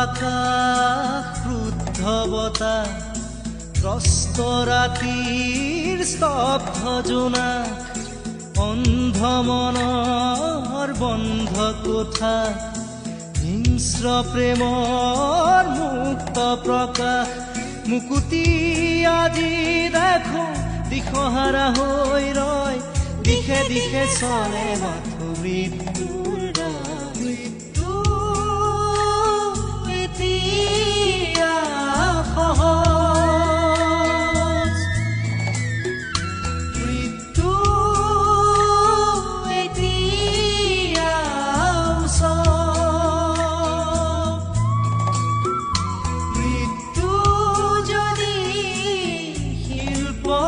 আকাশ ক্ৰুদ্ধ বতাহ ত্ৰস্ত ৰাতিৰ স্তব্ধ জোনাক অন্ধ মনৰ বন্ধ কোঠা হিংস্ৰ প্ৰেমৰ মুক্ত প্ৰকাশ মুকুতি আজি দেখো দিশহাৰা হৈ ৰয় দিশে দিশে চলে মাথো মৃত্যুৰ মৃত্যু এতিয়া সহজ